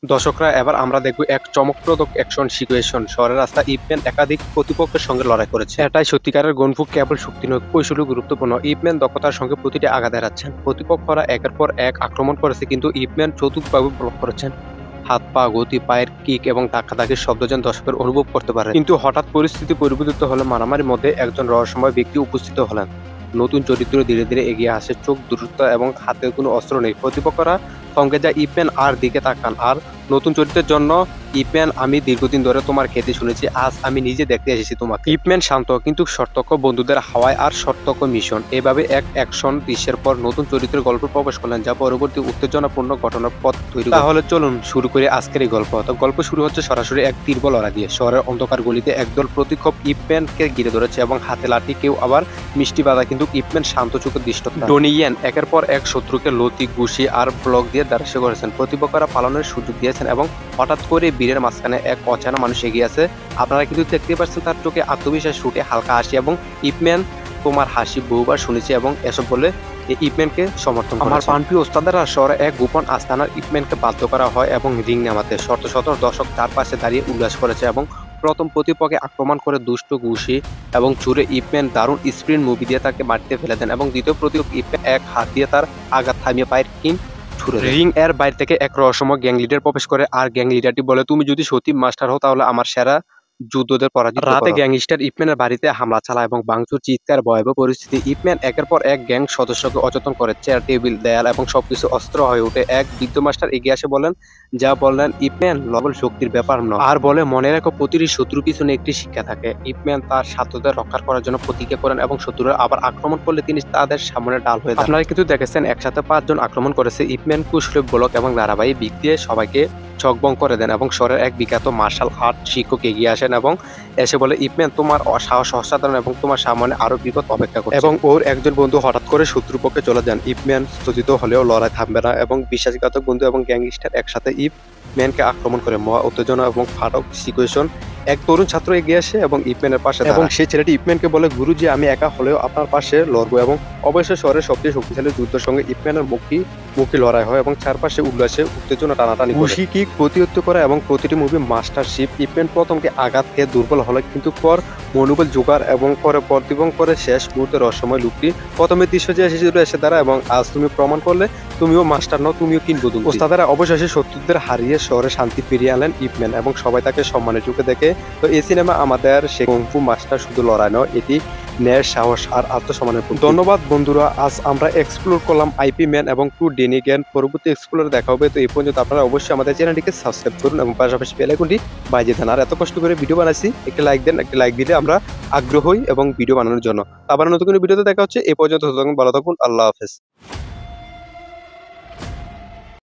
দর্শকরা এবার আমরা দেখব এক চমকপ্রদ অ্যাকশন সিচুয়েশন। শহরের রাস্তা ইপম্যান একাধিক প্রতিপক্ষের সঙ্গে লড়াই করেছে। এটাই সত্যিকারের গনফু কেবল শক্তি নয়, কৌশলী গুরুত্বপূর্ণ। ইপম্যান দক্ষতার সঙ্গে প্রতিটি আঘাত এড়াচ্ছেন। প্রতিপক্ষরা একের পর এক আক্রমণ করেছে, কিন্তু ইপম্যান চতুর্থভাবে ব্লক করেছেন। হাত পা গতি, পায়ের কিক এবং ধাক্কাধাক্কির শব্দ যেন দর্শকের অনুভব করতে পারে। কিন্তু হঠাৎ পরিস্থিতি পরিবর্তিত হলে মারামারির মধ্যে একজন রহস্যময় ব্যক্তি উপস্থিত হলেন। নতুন চরিত্র ধীরে ধীরে এগিয়ে আসে, চোখ দূরত্ব এবং হাতে কোনো অস্ত্র নেই। প্রতিপক্ষরা সঙ্গে যা ইপম্যান আর দিকে তাকান। আর নতুন চরিত্রের জন্য ইপম্যান, আমি দীর্ঘদিন ধরে তোমার খেতে শুনেছি, আজ আমি নিজে দেখতে এসেছি তোমাকে। ইপম্যান শান্ত কিন্তু সতর্ক, বন্ধুদের হাওয়ায় আর সতর্ক মিশন। এভাবে এক অ্যাকশন দৃশ্যের পর নতুন চরিত্রের গল্প প্রবেশ করলেন, যা পরবর্তী উত্তেজনাপূর্ণ ঘটনার পথ তৈরি করে। তাহলে চলুন শুরু করি আজকের এই গল্প। তো গল্প শুরু হচ্ছে সরাসরি এক তীব্র লড়াই দিয়ে। শহরের অন্ধকার গলিতে একদল প্রতিক্ষোভ ইপম্যানকে ঘিরে ধরেছে এবং হাতে লাঠি, কেউ আবার মিষ্টি বাধা, কিন্তু ইপম্যান শান্ত চোখে দৃষ্ট। ডোনিয়েন একের পর এক শত্রুকে লতি, ঘুষি আর ব্লক দিয়ে ধ্বংস করেছেন। প্রতিপক্ষরা পালানোর সুযোগ দিয়েছেন এবং হঠাৎ করে বীরের মাঝখানে এক অচেনা মানুষ এগিয়ে আছে। আপনারা কিন্তু দেখতে পাচ্ছেন তার চোখে আত্মবিশ্বাস ফুটে, হালকা হাসি, এবং ইপম্যান, তোমার হাসি বহুবার শুনেছি, এবং এসব বলে ইপম্যানকে সমর্থন করে। আমার প্রাণপ্রিয় ওস্তাদেরা, শহরে এক গোপন আস্তানার ইপম্যানকে বাধ্য করা হয় এবং রিং নামাতে। শত শত দর্শক তার পাশে দাঁড়িয়ে উল্লাস করেছে এবং প্রথম প্রতিপক্ষে আক্রমণ করে দুষ্ট ঘুষি এবং ছুড়ে ইপম্যান দারুণ স্প্রিন্ট মুভি দিয়ে তাকে মাটিতে ফেলে দেন, এবং দ্বিতীয় প্রতিপক্ষ ইপম্যান এক হাত দিয়ে তার আঘাত থামিয়ে পায়ের কিন ছুড়ে দেন। রিং এর বাইরে থেকে এক রহস্যময় গ্যাং লিডার প্রবেশ করে, আর গ্যাং লিডারটি বলে, তুমি যদি সত্যি মাস্টার হও তাহলে আমার সেরা যুদ্ধদের পরাজিত করো। রাতে গ্যাংস্টার ইপম্যানের বাড়িতে হামলা চালায় এবং ভাঙচুর, চিৎকার, ভয়াবহ পরিস্থিতি। ইপম্যান একের পর এক গ্যাং সদস্যকে অচেতন করে। চেয়ার, টেবিল, দেয়াল এবং সবকিছু অস্ত্র হয়ে ওঠে। এক বৃদ্ধ মাস্টার এগিয়ে আসে বলেন, যা বললেন ইপম্যান লবল শক্তির ব্যাপার নয়, আর বলে মনে রাখো প্রতিটি শত্রুর পিছনে একটি শিক্ষা থাকে। ইপম্যান তার ছাত্রদের রক্ষা করার জন্য প্রতিজ্ঞা করেন এবং শত্রুরা আবার আক্রমণ করলে তিনি তাদের সামনে ডাল হয়ে যান। আপনারা কিন্তু দেখেছেন একসাথে 5 জন আক্রমণ করেছে। ইপম্যান কুশলী ব্লক এবং ধারাবাহিক দিক দিয়ে সবাইকে চকবং করে দেন, এবং শহরের এক বিখ্যাত মার্শাল আর্ট শিক্ষক এগিয়ে আসেন এবং এসে বলে, ইপম্যান তোমার সাহস অসাধারণ এবং তোমার সামনে আরো বিপদ অপেক্ষা করছে। এবং ওর একজন বন্ধু হঠাৎ করে শত্রুপক্ষে চলে যান। ইপম্যান স্থগিত হলেও লড়াই থামবে না, এবং বিশ্বাসঘাতক বন্ধু এবং গ্যাংস্টার একসাথে ইপম্যানকে আক্রমণ করে। মহা উত্তেজনা এবং ফাটক সিচুয়েশন। এক তরুণ ছাত্র এগিয়ে আসে এবং ইপম্যানের পাশে, এবং সেই ছেলেটি ইপম্যানকে বলে, গুরুজি আমি একা হলেও আপনার পাশে লড়বো। এবং অবশ্যই শহরের সবচেয়ে শক্তিশালী যুদ্ধের সঙ্গে ইপম্যানের মুখী লড়াই হয় এবং চারপাশে উল্লাসে উত্তেজনা টানাটানি করে। ঘুষি, কিক প্রতিহত করা এবং প্রতিটি মুভি মাস্টারশিপ। ইপম্যান প্রথমকে আঘাত খেয়ে দুর্বল হলে, কিন্তু পর মনোবল জোগাড় এবং পরে প্রতিবং করে শেষ মুহূর্তে রহস্যময় লুকটি প্রথমে দৃশ্য যে এসে দাঁড়া, এবং আজ তুমি প্রমাণ করলে তুমিও মাস্টার নও, তুমিও কিংবদন্তি। ওস্তাদেরা অবশেষে শত্রুদের হারিয়ে শহরে শান্তি ফিরিয়ে আনলেন ইপম্যান, এবং সবাই তাকে সম্মানের চোখে দেখে। তো এই সিনেমা আমাদের সে কুংফু মাস্টার শুধু লড়াই নয়, এটি ন্যায়ের সাহস আর আত্মসম্মানের প্রতীক। ধন্যবাদ বন্ধুরা, আজ আমরা এক্সপ্লোর করলাম আইপি ম্যান এবং টু ডেনিগ্যান। পরবর্তী এক্সপ্লোরে দেখা হবে। তো এই পর্যন্ত আপনারা অবশ্যই আমাদের চ্যানেলটিকে সাবস্ক্রাইব করুন এবং পাশাপাশি বেল আইকনটি বাজিয়ে দেন। আর এত কষ্ট করে ভিডিও বানাচ্ছি, একটা লাইক দেন। একটা লাইক দিলে আমরা আগ্রহী এবং ভিডিও বানানোর জন্য। আবার নতুন কোনো ভিডিওতে দেখা হচ্ছে। এই পর্যন্ত ভালো থাকুন। আল্লাহ হাফেজ।